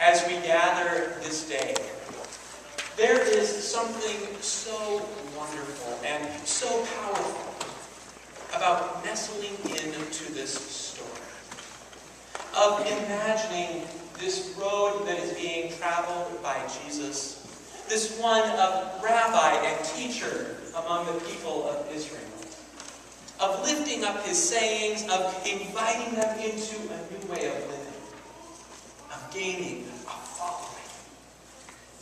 as we gather this day, there is something so wonderful and so powerful about nestling into this story, of imagining this road that is being traveled by Jesus, this one of rabbi and teacher among the people of Israel, of lifting up his sayings, of inviting them into a new way of living, of gaining a following.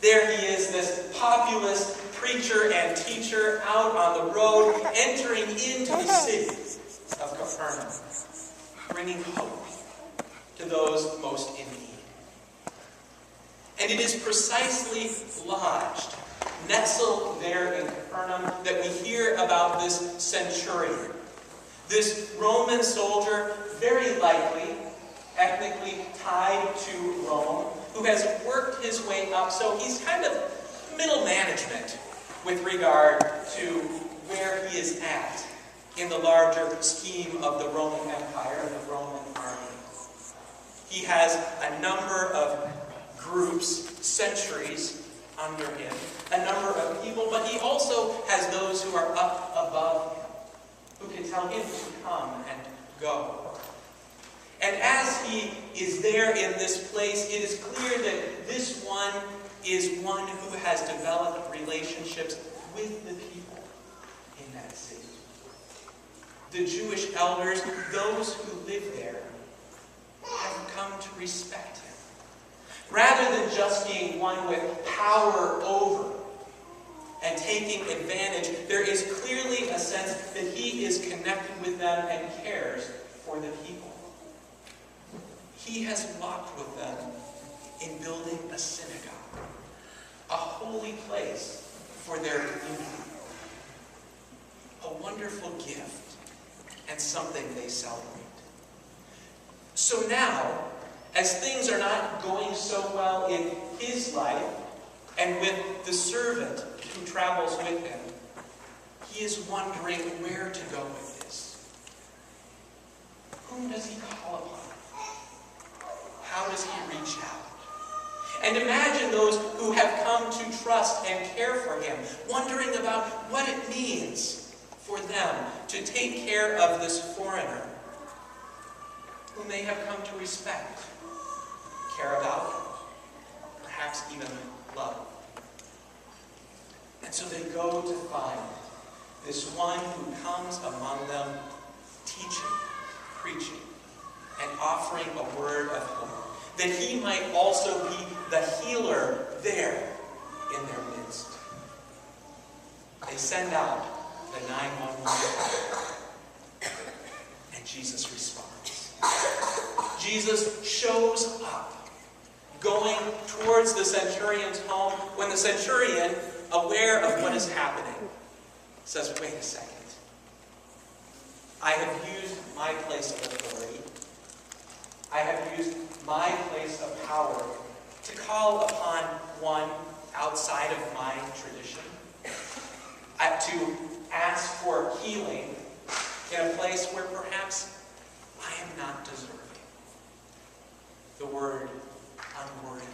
There he is, this populous preacher and teacher out on the road, entering into the city of Capernaum, bringing hope to those most in need. And it is precisely lodged, nestled there in Capernaum, that we hear about this centurion. This Roman soldier, very likely ethnically tied to Rome, who has worked his way up, so he's kind of middle management with regard to where he is at in the larger scheme of the Roman Empire and the Roman army. He has a number of groups, centuries under him, a number of people, but he also has those who are up above him, who can tell him to come and go. And as he is there in this place, it is clear that this one is one who has developed relationships with the people in that city. The Jewish elders, those who live there, have come to respect him. Rather than just being one with power over and taking advantage, there is clearly a sense that he is connected with them and cares for the people. He has walked with them in building a synagogue, a holy place for their community, a wonderful gift and something they celebrate. So now, as things are not going so well in his life and with the servant who travels with him, he is wondering where to go with this. Whom does he call upon? How does he reach out? And imagine those who have come to trust and care for him, wondering about what it means for them to take care of this foreigner whom they have come to respect, care about, perhaps even love. And so they go to find this one who comes among them, teaching, preaching, and offering a word of hope, that he might also be the healer there in their midst. They send out the 911, and Jesus responds. Jesus shows up, going towards the centurion's home, when the centurion, aware of what is happening, says, wait a second. I have used my place of authority. I have used my place of power to call upon one outside of my tradition, to ask for healing in a place where perhaps I am not deserving. The word unworthy.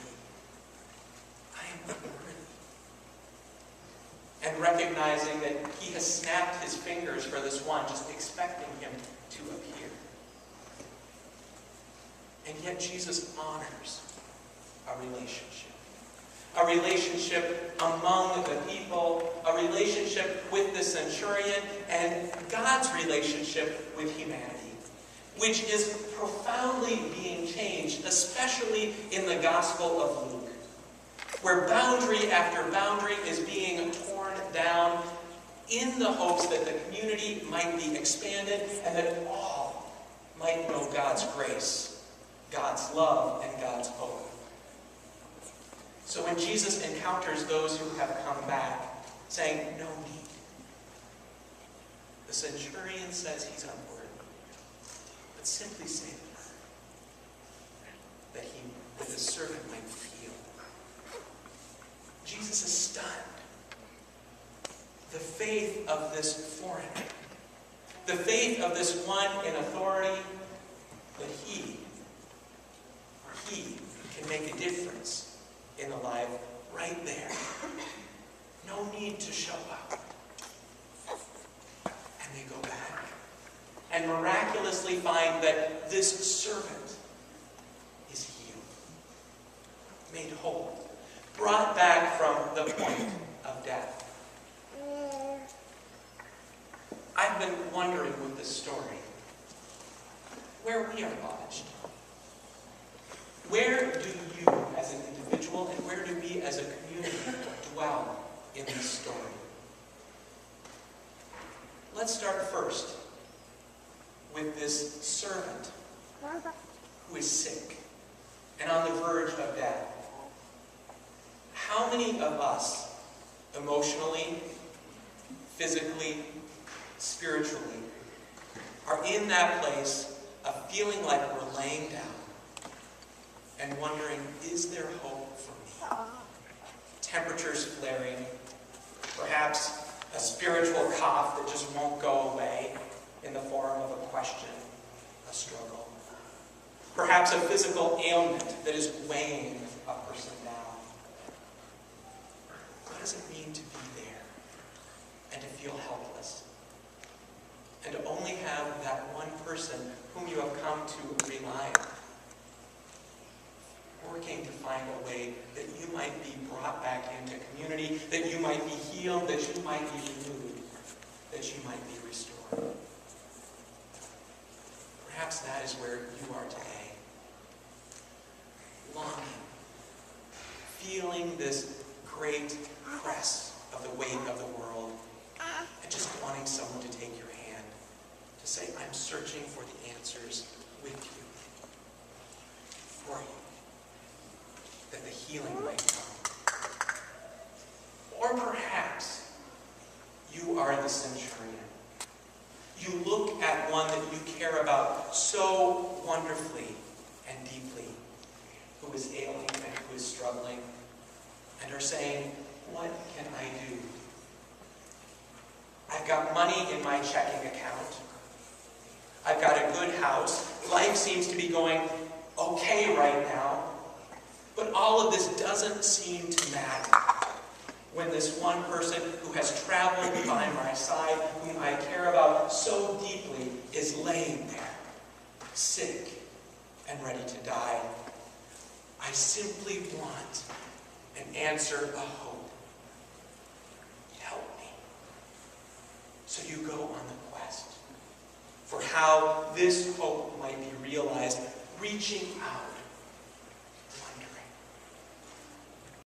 I am unworthy. And recognizing that he has snapped his fingers for this one, just expecting him to appear. And yet Jesus honors a relationship. A relationship among the people, a relationship with the centurion, and God's relationship with humanity, which is profoundly being changed, especially in the Gospel of Luke, where boundary after boundary is being torn down in the hopes that the community might be expanded and that all might know God's grace, God's love, and God's hope. So when Jesus encounters those who have come back, saying, no need, the centurion says he's unworthy, but simply say that the servant might feel. Jesus is stunned. The faith of this foreigner, the faith of this one in authority, that he can make a difference in the life right there. No need to show up. And they go back and miraculously find that this servant is healed, made whole, brought back from the point of death. I've been wondering with this story where we are lodged. Where do you as an individual and where do we as a community dwell in this story? Let's start first with this servant who is sick and on the verge of death. How many of us, emotionally, physically, spiritually, are in that place of feeling like we're laying down and wondering, is there hope for me? Temperatures flaring, perhaps a spiritual cough that just won't go away in the form of a question, a struggle. Perhaps a physical ailment that is weighing a person down. What does it mean to be there and to feel helpless? And to only have that one person whom you have come to rely on, working to find a way that you might be brought back into community, that you might be healed, that you might be renewed, that you might be restored. Perhaps that is where you are today. Longing, feeling this great press of the weight of the world, and just wanting someone to take your hand, to say, I'm searching for the answers with you, for you, that the healing might come. Or perhaps you are the centurion. You look at one that you care about so wonderfully and deeply, who is ailing and who is struggling, and are saying, what can I do? I've got money in my checking account. I've got a good house. Life seems to be going okay right now. But all of this doesn't seem to matter when this one person who has traveled by my side, whom I care about so deeply, is laying there, sick and ready to die. I simply want an answer, a hope. Help me. So you go on the quest for how this hope might be realized, reaching out